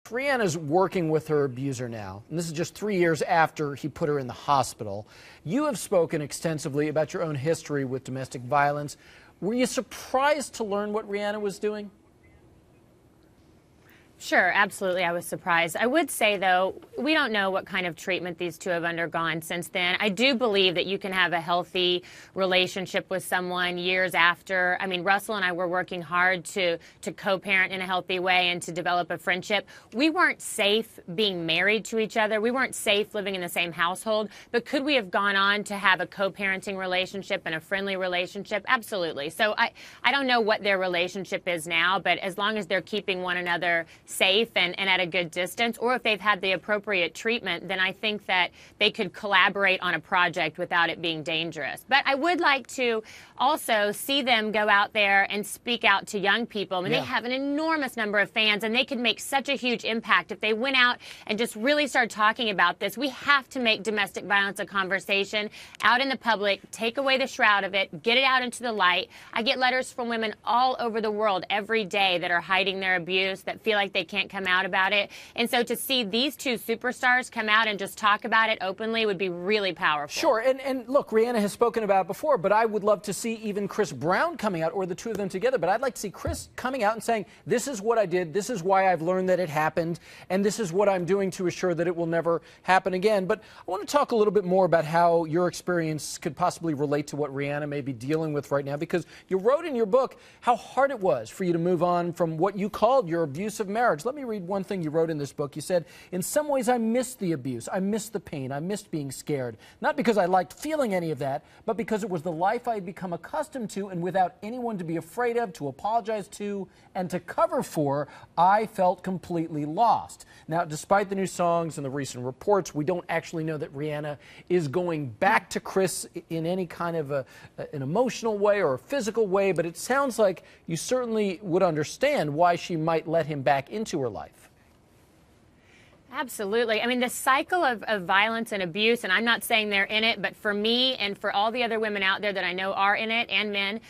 Rihanna's working with her abuser now, and this is just 3 years after he put her in the hospital. You have spoken extensively about your own history with domestic violence. Were you surprised to learn what Rihanna was doing? Sure, absolutely. I was surprised. I would say, though, we don't know what kind of treatment these two have undergone since then. I do believe that you can have a healthy relationship with someone years after. I mean, Russell and I were working hard to co-parent in a healthy way and to develop a friendship. We weren't safe being married to each other. We weren't safe living in the same household. But could we have gone on to have a co-parenting relationship and a friendly relationship? Absolutely. So I don't know what their relationship is now, but as long as they're keeping one another safe and at a good distance, or if they've had the appropriate treatment, then I think that they could collaborate on a project without it being dangerous. But I would like to also see them go out there and speak out to young people. I mean, they have an enormous number of fans, and they could make such a huge impact if they went out and just really started talking about this. We have to make domestic violence a conversation out in the public, take away the shroud of it, get it out into the light. I get letters from women all over the world every day that are hiding their abuse, that feel like they can't come out about it. And so to see these two superstars come out and just talk about it openly would be really powerful. Sure, and look, Rihanna has spoken about it before, but I would love to see even Chris Brown coming out, or the two of them together. But I'd like to see Chris coming out and saying, this is what I did, this is why I've learned that it happened, and this is what I'm doing to assure that it will never happen again. But I want to talk a little bit more about how your experience could possibly relate to what Rihanna may be dealing with right now, because you wrote in your book how hard it was for you to move on from what you called your abusive marriage. Let me read one thing you wrote in this book. You said, in some ways I missed the abuse, I missed the pain, I missed being scared. Not because I liked feeling any of that, but because it was the life I had become accustomed to, and without anyone to be afraid of, to apologize to, and to cover for, I felt completely lost. Now, despite the new songs and the recent reports, we don't actually know that Rihanna is going back to Chris in any kind of an emotional way or a physical way, but it sounds like you certainly would understand why she might let him back into her life. Absolutely. I mean, the cycle of violence and abuse, and I'm not saying they're in it, but for me and for all the other women out there that I know are in it, and men,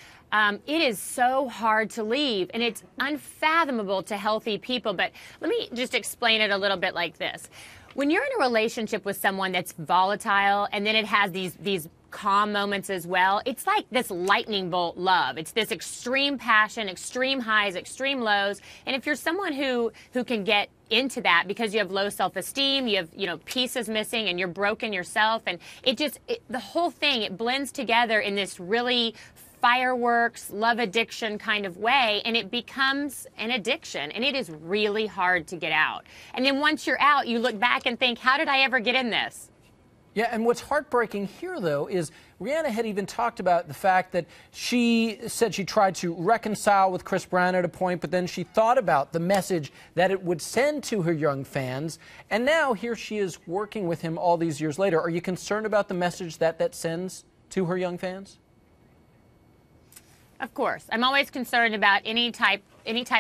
it is so hard to leave, and it's unfathomable to healthy people. But let me just explain it a little bit like this. When you're in a relationship with someone that's volatile, and then it has these calm moments as well, it's like this lightning bolt love. It's this extreme passion, extreme highs, extreme lows. And if you're someone who can get into that because you have low self-esteem, you have, peace is missing, and you're broken yourself, and the whole thing, it blends together in this really fireworks, love addiction kind of way, and it becomes an addiction, and it is really hard to get out. And then once you're out, you look back and think, how did I ever get in this? Yeah, and what's heartbreaking here, though, is Rihanna had even talked about the fact that she said she tried to reconcile with Chris Brown at a point, but then she thought about the message that it would send to her young fans, and now here she is working with him all these years later. Are you concerned about the message that sends to her young fans? Of course. I'm always concerned about any type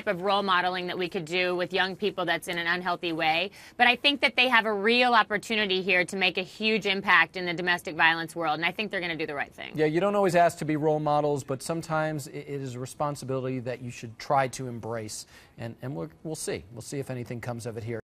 of role modeling that we could do with young people that's in an unhealthy way. But I think that they have a real opportunity here to make a huge impact in the domestic violence world, and I think they're going to do the right thing. Yeah, you don't always ask to be role models, but sometimes it is a responsibility that you should try to embrace, and we'll see. We'll see if anything comes of it here.